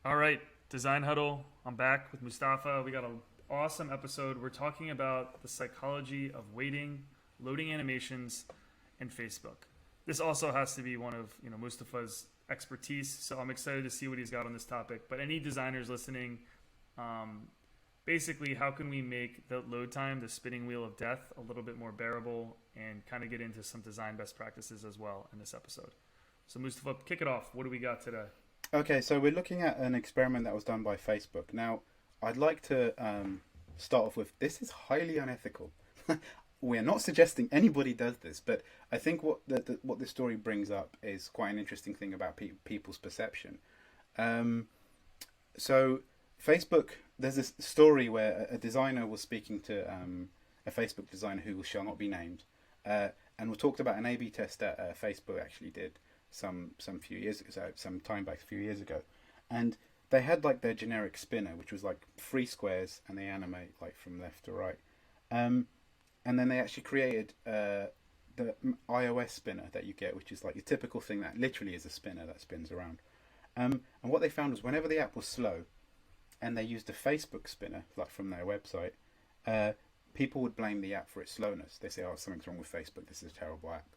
All right, Design Huddle. I'm back with Mustafa. We got an awesome episode. We're talking about the psychology of waiting, loading animations, and Facebook. This also has to be one of Mustafa's expertise, so I'm excited to see what he's got on this topic. But any designers listening, um, basically, how can we make the load time, the spinning wheel of death, a little bit more bearable, and kind of get into some design best practices as well in this episode. So Mustafa, kick it off. What do we got today? Okay, so we're looking at an experiment that was done by Facebook. Now, I'd like to start off with this is highly unethical. We're not suggesting anybody does this, but I think what the story brings up is quite an interesting thing about people's perception. Um, so, Facebook, there's this story where a designer was speaking to a Facebook designer who shall not be named, and we talked about an A/B test that Facebook actually did some few years ago, some time back, a few years ago, and they had like their generic spinner, which was like three squares, and they animate like from left to right, um, and then they actually created the iOS spinner that you get, which is like your typical thing that literally is a spinner that spins around. And what they found was whenever the app was slow, and they used a Facebook spinner, like from their website, uh, people would blame the app for its slowness. They say, "Oh, something's wrong with Facebook. This is a terrible app."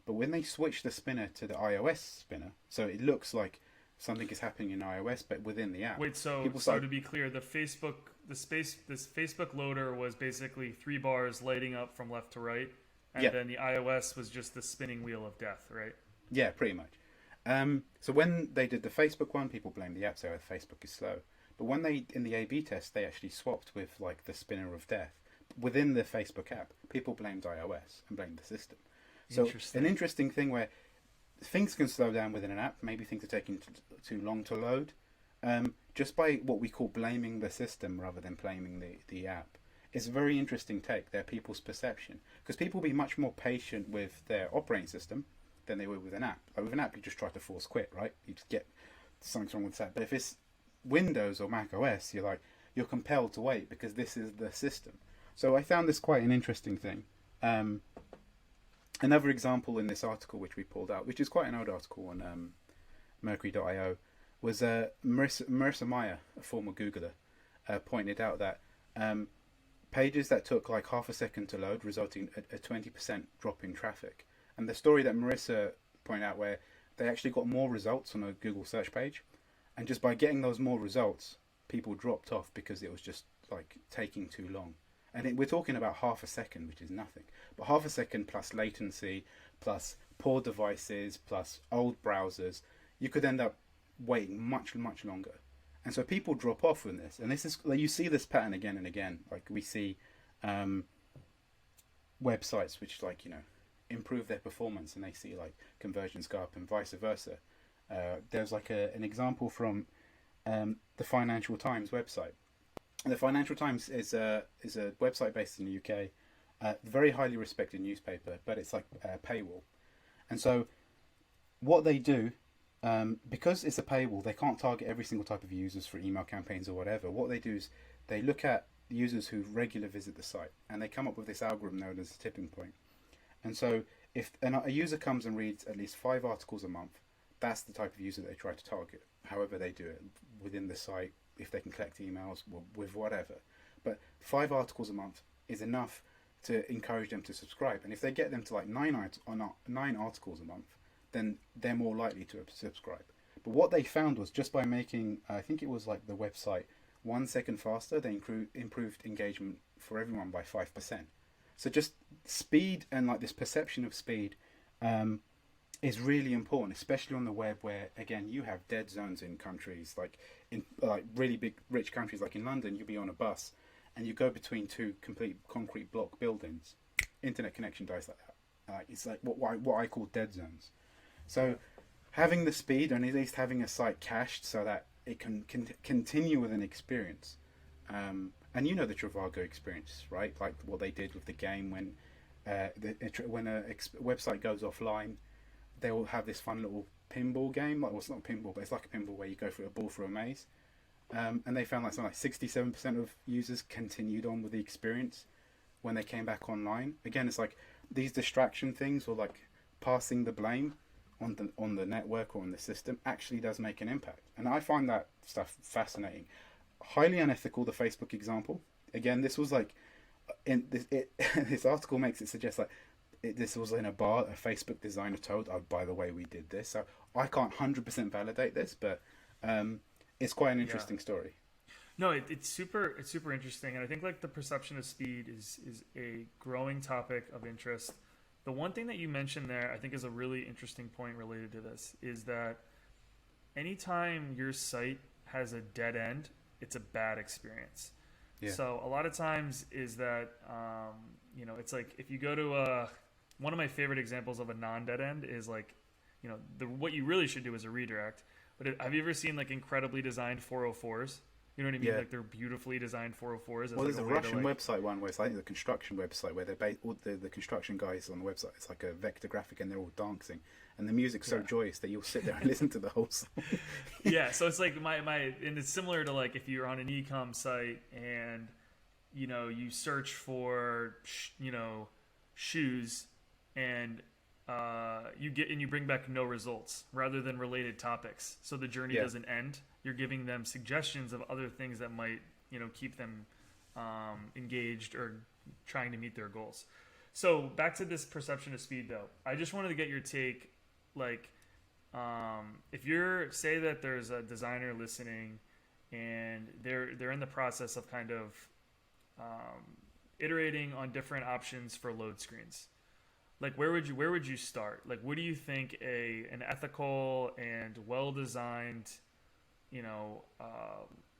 But when they switch the spinner to the iOS spinner, so it looks like something is happening in iOS, but within the app, Wait, so people so start. to be clear, this Facebook loader was basically three bars lighting up from left to right, and Yeah, then the iOS was just the spinning wheel of death, right? yeah, pretty much. So when they did the Facebook one, people blamed the app, so Facebook is slow. But when they in the A/B test, they actually swapped with like the spinner of death within the Facebook app. People blamed iOS and blamed the system. So an Interesting. interesting thing where things can slow down within an app. Maybe things are taking too long to load, just by what we call blaming the system rather than blaming the app. It's a very interesting take. They're people's perception because people will be much more patient with their operating system than they would with an app. Like with an app, you just try to force quit, right? You just get something's wrong with that. But if it's Windows or Mac OS, you're compelled to wait because this is the system. So I found this quite an interesting thing. Um, Another example in this article which we pulled out, which is quite an old article on Mercury.io, was Marissa Meyer, a former Googler, pointed out that um, pages that took like half a second to load resulting in a 20% drop in traffic. And the story that Marissa pointed out where they actually got more results on a Google search page, and just by getting those more results, people dropped off because it was just like taking too long. And we're talking about half a second, which is nothing. But half a second plus latency, plus poor devices, plus old browsers, you could end up waiting much, much longer. And so people drop off from this. And this is like you see this pattern again and again. Like we see um, websites which improve their performance, and they see like conversions go up, and vice versa. There's like an example from the Financial Times website. The Financial Times is a website based in the UK, very highly respected newspaper, but it's like a paywall. And so what they do, because it's a paywall, they can't target every single type of users for email campaigns or whatever. What they do is they look at users who regularly visit the site, and they come up with this algorithm known as a tipping point. And so if a user comes and reads at least 5 articles a month, that's the type of user they try to target. However they do it within the site, if they can collect emails with whatever. But 5 articles a month is enough to encourage them to subscribe. And if they get them to like nine articles a month, then they're more likely to subscribe. But what they found was just by making, I think it was like the website 1 second faster, they improved engagement for everyone by 5%. So just speed and like this perception of speed um, is really important, especially on the web, where again you have dead zones in countries like in like really big rich countries like in London. You'll be on a bus and you go between two complete concrete block buildings. Internet connection dies like that. It's like what I call dead zones. So Yeah. having the speed and at least having a site cached so that it can continue with an experience. And you know the Trivago experience, right? Like what they did with the game when when website goes offline, they will have this fun little pinball game. Like, well, it's not pinball, but it's like a pinball where you go through a ball through a maze. And they found like something like 67% of users continued on with the experience when they came back online. Again, it's like these distraction things or like passing the blame on the network or on the system actually does make an impact. And I find that stuff fascinating. Highly unethical, the Facebook example. Again, this was like in this this article makes it suggest like this was in a bar. A Facebook designer told, "Oh, by the way, we did this." So I can't 100% validate this, but it's quite an Yeah. interesting story. No, it's super interesting, and I think like the perception of speed is a growing topic of interest. The one thing that you mentioned there, I think, is a really interesting point related to this, is that anytime your site has a dead end, it's a bad experience. Yeah. So a lot of times is that it's like if you go to one of my favorite examples of a non-dead end is like what you really should do is a redirect. But have you ever seen like incredibly designed 404s? You know what I mean? Yeah. Like they're beautifully designed 404s. Well, there's like a way to, Russian like, website one where it's like the construction website where all the construction guys on the website. It's like a vector graphic and they're all dancing, and the music's so Yeah. joyous that you'll sit there and listen to the whole song. Yeah, so it's like and it's similar to like if you're on an e-com site and you search for shoes and you bring back no results rather than related topics, so the journey Yeah. doesn't end. You're giving them suggestions of other things that might keep them engaged or trying to meet their goals. So back to this perception of speed, though, I just wanted to get your take, like if you're say that there's a designer listening and they're in the process of kind of iterating on different options for load screens, like where would you start? Like what do you think an ethical and well designed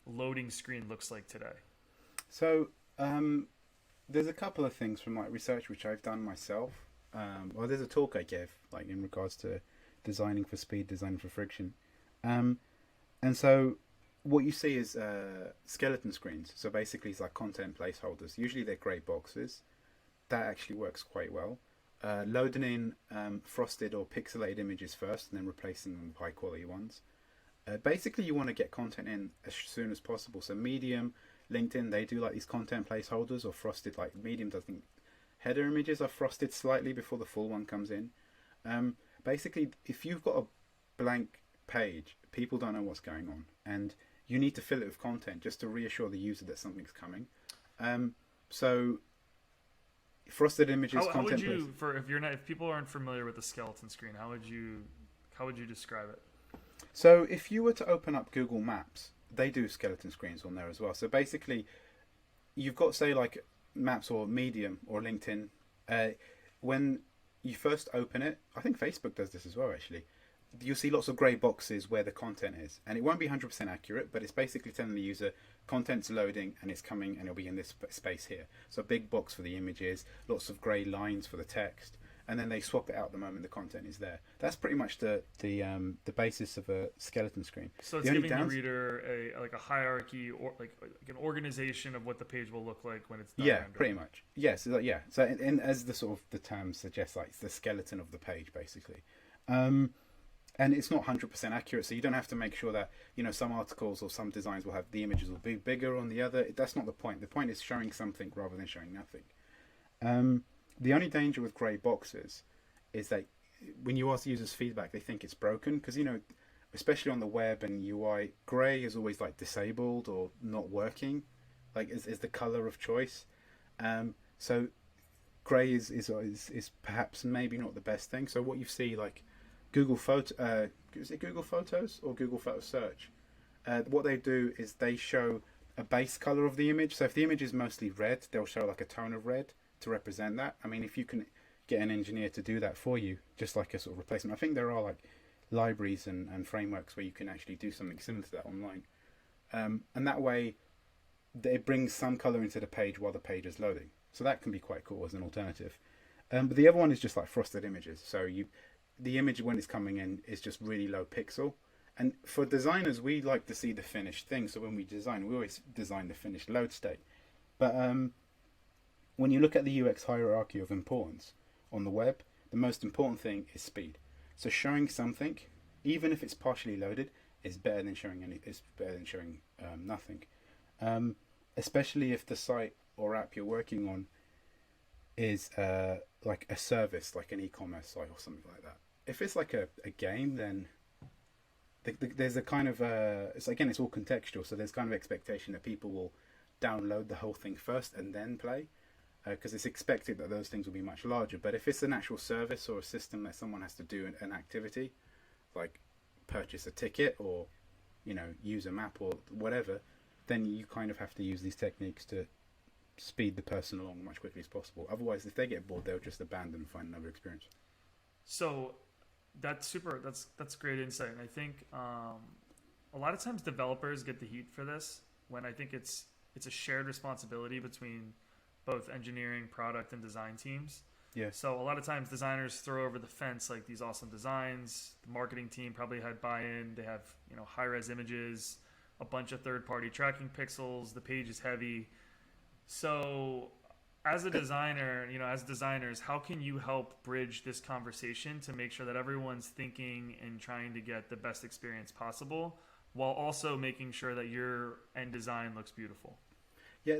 loading screen looks like today? So there's a couple of things from like research which I've done myself. Well, there's a talk I gave like in regards to designing for speed, designing for friction, and so what you see is skeleton screens. So basically, it's like content placeholders. Usually, they're grey boxes. That actually works quite well. Loading in frosted or pixelated images first, and then replacing them with high quality ones. Basically, you want to get content in as soon as possible. So Medium, LinkedIn, they do like these content placeholders or frosted. Like Medium doesn't. Header images are frosted slightly before the full one comes in. Basically, if you've got a blank page, people don't know what's going on, and you need to fill it with content just to reassure the user that something's coming. So frosted images, How would content. you if people aren't familiar with the skeleton screen, how would you describe it? So if you were to open up Google Maps, they do skeleton screens on there as well. So basically, you've got say like Maps or Medium or LinkedIn. When you first open it, I think Facebook does this as well actually. You'll see lots of grey boxes where the content is, and it won't be 100% accurate, but it's basically telling the user content's loading and it's coming and it'll be in this space here. So a big box for the images, lots of grey lines for the text, and then they swap it out the moment the content is there. That's pretty much the basis of a skeleton screen. So it's giving the reader a hierarchy or like an organization of what the page will look like when it's done. Yeah, pretty much. Yes, yeah. So as the sort of the term suggests, like it's the skeleton of the page basically. And it's not 100% accurate, so you don't have to make sure that some articles or some designs will have the images will be bigger on the other. That's not the point. The point is showing something rather than showing nothing. The only danger with grey boxes is that when you ask users feedback, they think it's broken because especially on the web and UI, grey is always like disabled or not working, like is the color of choice. So grey is perhaps maybe not the best thing. So what you see like Google Photo, is it Google Photos or Google Photo Search? What they do is they show a base color of the image. So if the image is mostly red, they'll show like a tone of red to represent that. I mean, if you can get an engineer to do that for you, just like a sort of replacement. I think there are like libraries and frameworks where you can actually do something similar to that online. And that way, it brings some color into the page while the page is loading. So that can be quite cool as an alternative. But the other one is just like frosted images. So the image when it's coming in is just really low pixel. And for designers, we like to see the finished thing. So when we design, we always design the finished load state. But when you look at the UX hierarchy of importance on the web, the most important thing is speed. So showing something, even if it's partially loaded, is better than showing nothing. Especially if the site or app you're working on is like a service, like an e-commerce site or something like that. if it's like a game, then there's a kind of it's all contextual. So there's kind of expectation that people will download the whole thing first and then play, because it's expected that those things will be much larger. But if it's an actual service or a system that someone has to do an activity, like purchase a ticket or use a map or whatever, then you kind of have to use these techniques to speed the person along as much quickly as possible. Otherwise, if they get bored, they'll just abandon and find another experience. So that's great insight. And I think a lot of times developers get the heat for this, when I think it's a shared responsibility between both engineering, product, and design teams. Yeah. So a lot of times designers throw over the fence like these awesome designs. The marketing team probably had buy-in. They have high-res images, a bunch of third-party tracking pixels. The page is heavy. So as a designer, as designers, how can you help bridge this conversation to make sure that everyone's thinking and trying to get the best experience possible, while also making sure that your end design looks beautiful? Yeah,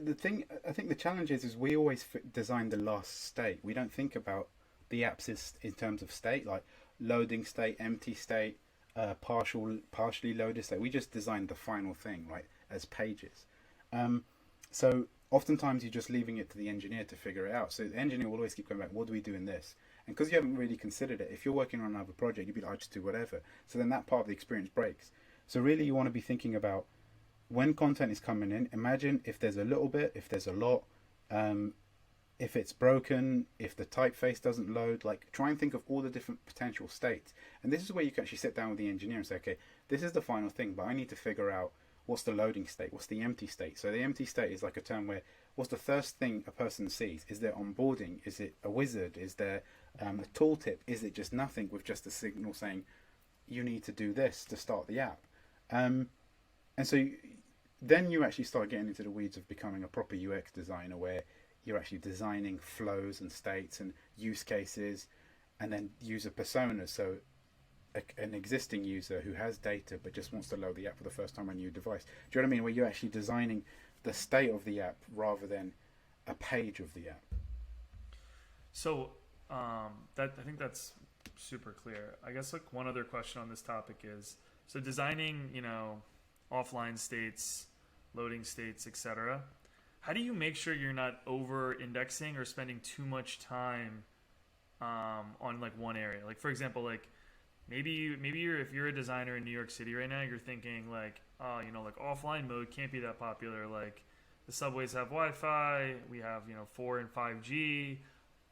I think the challenge is we always design the last state. We don't think about the apps in terms of state, like loading state, empty state, partially loaded state. We just design the final thing, right, as pages. So oftentimes you're just leaving it to the engineer to figure it out. So the engineer will always keep going back, what do we do in this? And because you haven't really considered it, if you're working on another project, you'd be like, I just do whatever. So then that part of the experience breaks. So really you want to be thinking about when content is coming in, imagine if there's a little bit, if there's a lot, if it's broken, if the typeface doesn't load, like try and think of all the different potential states. And this is where you can actually sit down with the engineer and say, okay, this is the final thing, but I need to figure out what's the loading state, what's the empty state. So the empty state is like a term where what's the first thing a person sees? Is there onboarding? Is it a wizard? Is there a tooltip? Is it just nothing with just a signal saying you need to do this to start the app? And so then you actually start getting into the weeds of becoming a proper UX designer, where you're actually designing flows and states and use cases, and then user personas. So an existing user who has data but just wants to load the app for the first time on a new device. Do you know what I mean? Where you're actually designing the state of the app rather than a page of the app. So I think that's super clear. I guess like one other question on this topic is, so designing, offline states, loading states, etc. How do you make sure you're not over indexing or spending too much time on like one area? Like for example, like maybe if you're a designer in New York City right now, you're thinking like, like offline mode can't be that popular. Like the subways have Wi-Fi, we have 4 and 5G.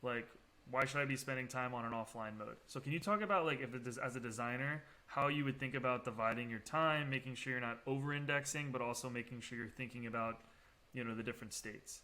Like why should I be spending time on an offline mode? So can you talk about like as a designer, how you would think about dividing your time, making sure you're not over-indexing, but also making sure you're thinking about, the different states?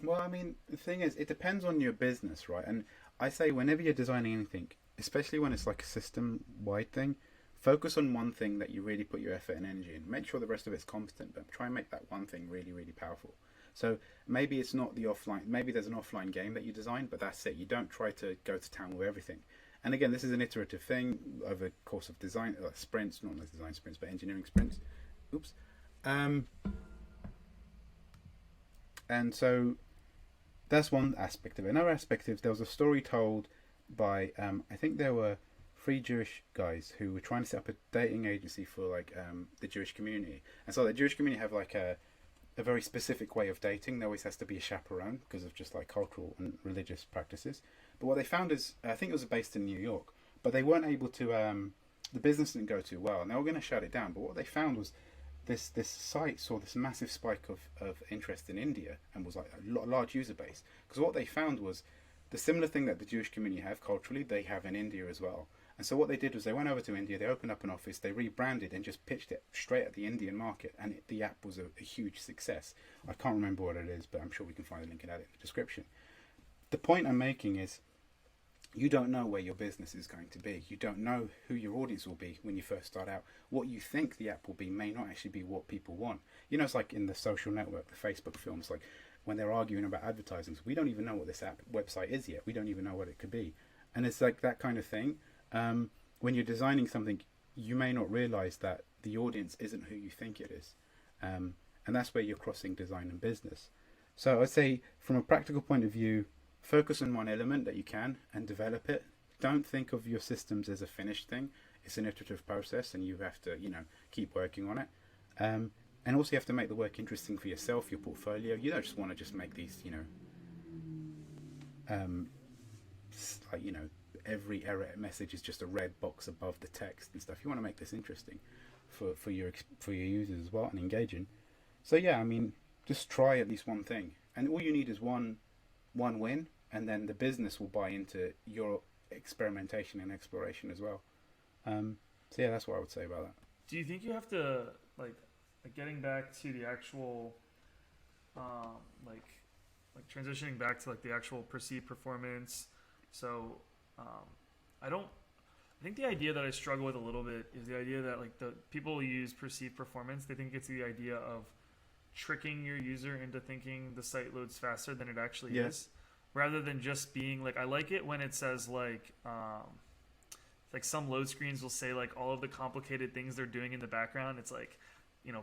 Well, I mean, the thing is, it depends on your business, right? And I say whenever you're designing anything, especially when it's like a system-wide thing, focus on one thing that you really put your effort and energy in. Make sure the rest of it's competent, but try and make that one thing really, really powerful. So maybe it's not the offline, maybe there's an offline game that you design, but that's it. You don't try to go to town with everything. And again, this is an iterative thing over the course of design, sprints, not like design sprints, but engineering sprints. Oops. And so that's one aspect of it. Another aspect is there was a story told by, I think there were 3 Jewish guys who were trying to set up a dating agency for like the Jewish community. And so the Jewish community have like a very specific way of dating. There always has to be a chaperone because of just like cultural and religious practices. But what they found is, I think it was based in New York, but they weren't able to, the business didn't go too well, and they were going to shut it down. But what they found was this site saw this massive spike of interest in India and was like a large user base. Because what they found was the similar thing that the Jewish community have culturally, they have in India as well. And so what they did was they went over to India, they opened up an office, they rebranded and just pitched it straight at the Indian market, and the app was a huge success. I can't remember what it is, but I'm sure we can find a link and add it in the description. The point I'm making is you don't know where your business is going to be. You don't know who your audience will be when you first start out. What you think the app will be may not actually be what people want. It's like in the social network, the Facebook films, like when they're arguing about advertising. We don't even know what this app website is yet. We don't even know what it could be. And it's like that kind of thing. When you're designing something, you may not realize that the audience isn't who you think it is. And that's where you're crossing design and business. So I'd say from a practical point of view, focus on one element that you can and develop it. don't think of your systems as a finished thing. It's an iterative process, and you have to, keep working on it. And also, you have to make the work interesting for yourself, your portfolio. You don't just want to just make these, like, every error message is just a red box above the text and stuff. You want to make this interesting for your users as well, and engaging. So yeah, I mean, just try at least one thing, and all you need is one win, and then the business will buy into your experimentation and exploration as well. So yeah, that's what I would say about that. Do you think you have to like getting back to the actual like transitioning back to like the actual perceived performance? So I think the idea that I struggle with a little bit is the idea that like the people use perceived performance. They think it's the idea of tricking your user into thinking the site loads faster than it actually is, rather than just being like, I like it when it says like some load screens will say like all of the complicated things they're doing in the background. It's like,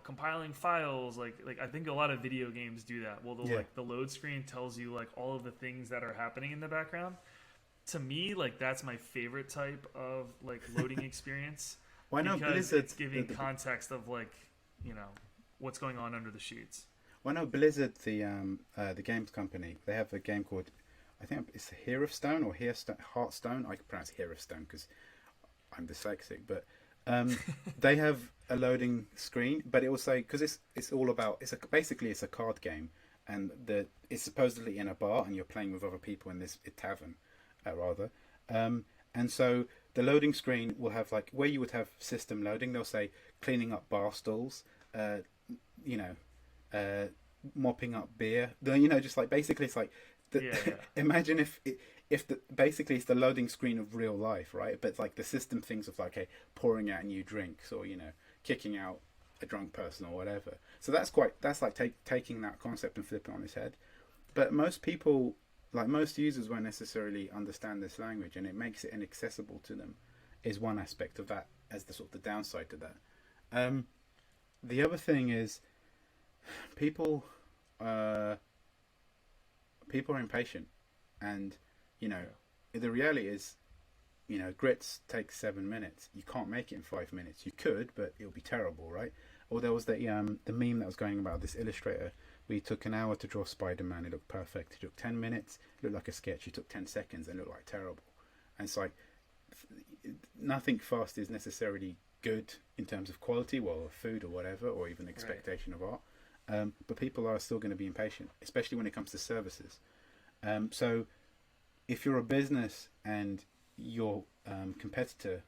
compiling files. Like I think a lot of video games do that. Well, like the load screen tells you like all of the things that are happening in the background. To me, like that's my favorite type of like loading experience. Why not? Because it's giving context of like, what's going on under the sheets. Well, no, Blizzard, the games company, they have a game called, I think it's Hearthstone or Hearthstone. I can pronounce Hearthstone because I'm dyslexic, but they have a loading screen, but it will say, because it's all about, basically it's a card game, and it's supposedly in a bar and you're playing with other people in this tavern, rather. And so the loading screen will have like where you would have system loading, they'll say cleaning up bar stools, mopping up beer. Just like basically it's like imagine if basically it's the loading screen of real life, right? But like the system thinks of like, okay, pouring out new drinks, or kicking out a drunk person or whatever. So that's like taking that concept and flipping it on its head. But most people, like most users, won't necessarily understand this language, and it makes it inaccessible to them. Is one aspect of that, as the sort of the downside to that. The other thing is people are impatient, and the reality is, grits takes 7 minutes. You can't make it in 5 minutes. You could, but it'll be terrible, right? Or there was the meme that was going about this illustrator. We took an hour to draw Spider-Man. It looked perfect. It took 10 minutes. It looked like a sketch. It took 10 seconds and it looked like terrible. And it's like nothing fast is necessarily good in terms of quality, well, food or whatever, or even expectation of art. But people are still going to be impatient, especially when it comes to services. So if you're a business and your competitor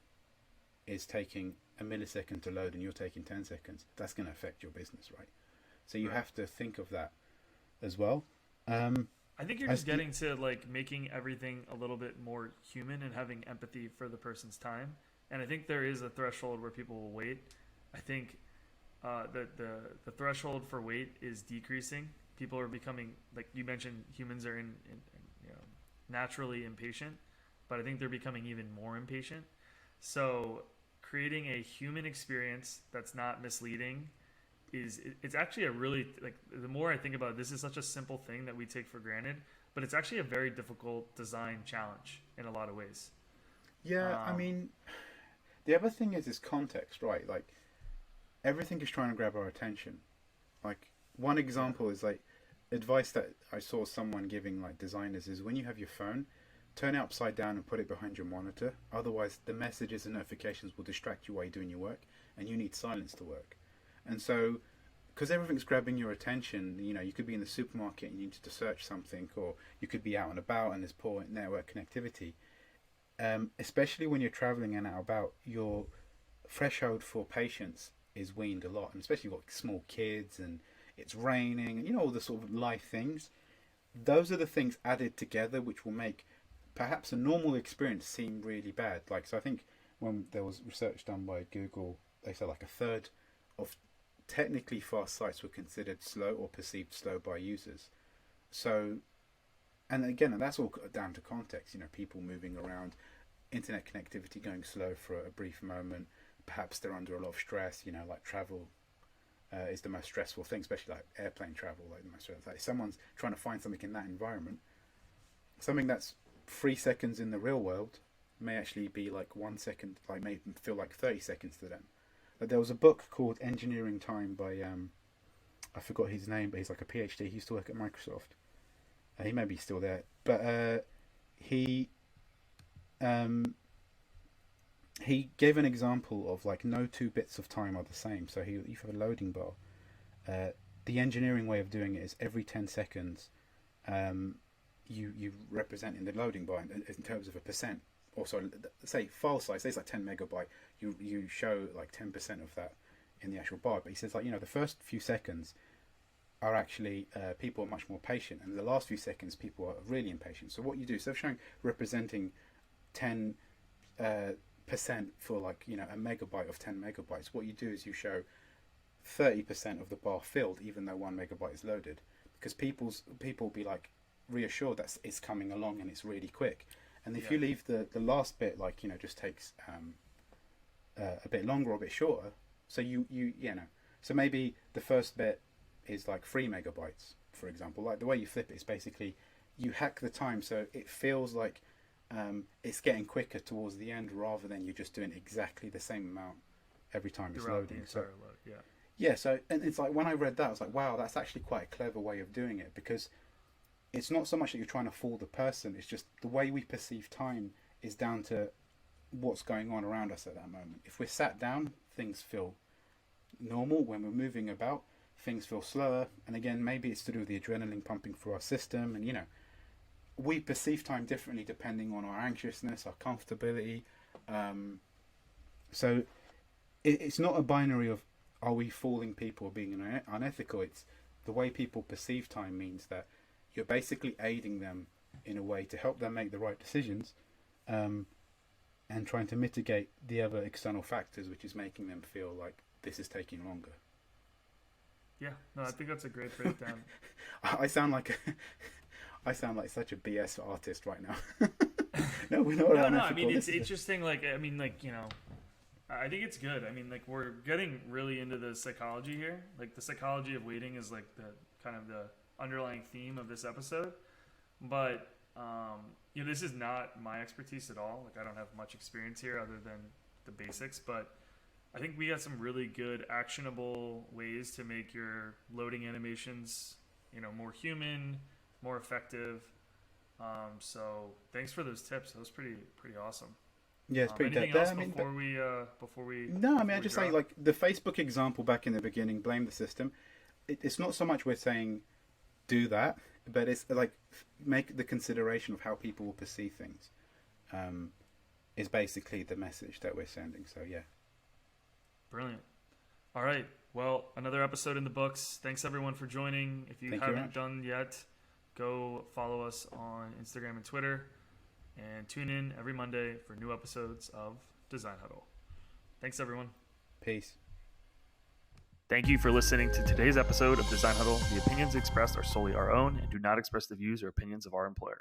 is taking a millisecond to load and you're taking 10 seconds, that's going to affect your business, right? So you have to think of that as well. I think you're just getting to like making everything a little bit more human and having empathy for the person's time. And I think there is a threshold where people will wait. I think the threshold for wait is decreasing. People are becoming, like you mentioned, humans are naturally impatient, but I think they're becoming even more impatient. So creating a human experience that's not misleading it's actually a really, like, the more I think about it, this is such a simple thing that we take for granted, but it's actually a very difficult design challenge in a lot of ways. Yeah, I mean, the other thing is context, right? Like, everything is trying to grab our attention. Like, one example is like advice that I saw someone giving like designers is when you have your phone, turn it upside down and put it behind your monitor. Otherwise, the messages and notifications will distract you while you're doing your work, and you need silence to work. And so, because everything's grabbing your attention, you could be in the supermarket and you need to search something, or you could be out and about and there's poor network connectivity. Especially when you're traveling and out about, your threshold for patience is weaned a lot, and especially you've got small kids and it's raining and all the sort of life things. Those are the things added together which will make perhaps a normal experience seem really bad. Like, so I think when there was research done by Google, they said like a third of technically fast sites were considered slow or perceived slow by users. So, and again, that's all down to context, people moving around, internet connectivity going slow for a brief moment. Perhaps they're under a lot of stress, like travel is the most stressful thing, especially like airplane travel, like the most stressful. Like someone's trying to find something in that environment, something that's 3 seconds in the real world may actually be like 1 second, like may feel like 30 seconds to them. But there was a book called Engineering Time by I forgot his name, but he's like a PhD. He used to work at Microsoft. He may be still there, but he he gave an example of like no two bits of time are the same. So you have a loading bar. The engineering way of doing it is every 10 seconds, you represent in the loading bar in terms of a percent. Or sorry, say file size. Say it's like 10 megabyte. You show like 10% of that in the actual bar. But he says like the first few seconds are actually people are much more patient, and the last few seconds people are really impatient. So what you do, instead of showing representing 10% for like a megabyte of 10 megabytes, what you do is you show 30% of the bar filled, even though 1 megabyte is loaded, because people be like reassured that it's coming along and it's really quick. And if you leave the last bit like just takes a bit longer or a bit shorter, so so maybe the first bit is like 3 megabytes, for example. Like the way you flip it is basically you hack the time so it feels like it's getting quicker towards the end, rather than you just doing exactly the same amount every time it's throughout loading. the entire load. Yeah, so and it's like when I read that, I was like, wow, that's actually quite a clever way of doing it, because it's not so much that you're trying to fool the person, it's just the way we perceive time is down to what's going on around us at that moment. If we're sat down, things feel normal. When we're moving about, things feel slower. And again, maybe it's to do with the adrenaline pumping through our system, and we perceive time differently depending on our anxiousness, our comfortability. So it's not a binary of are we fooling people or being unethical. It's the way people perceive time means that you're basically aiding them in a way to help them make the right decisions, and trying to mitigate the other external factors, which is making them feel like this is taking longer. Yeah, no, I think that's a great breakdown. I sound like such a BS artist right now. No, we're not. No. I mean, it's interesting. I think it's good. I mean, we're getting really into the psychology here. Like the psychology of waiting is like the kind of the underlying theme of this episode. But this is not my expertise at all. Like I don't have much experience here other than the basics. But I think we got some really good actionable ways to make your loading animations, more human, more effective. So thanks for those tips. That was pretty awesome. Yeah, it's pretty anything dead. else I mean, before we? No, I mean, I just say like the Facebook example back in the beginning, blame the system. It's not so much we're saying do that, but it's like make the consideration of how people will perceive things. Is basically the message that we're sending. So yeah. Brilliant. All right. Well, another episode in the books. Thanks everyone for joining. If you haven't done yet, go follow us on Instagram and Twitter. And tune in every Monday for new episodes of Design Huddle. Thanks, everyone. Peace. Thank you for listening to today's episode of Design Huddle. The opinions expressed are solely our own and do not express the views or opinions of our employer.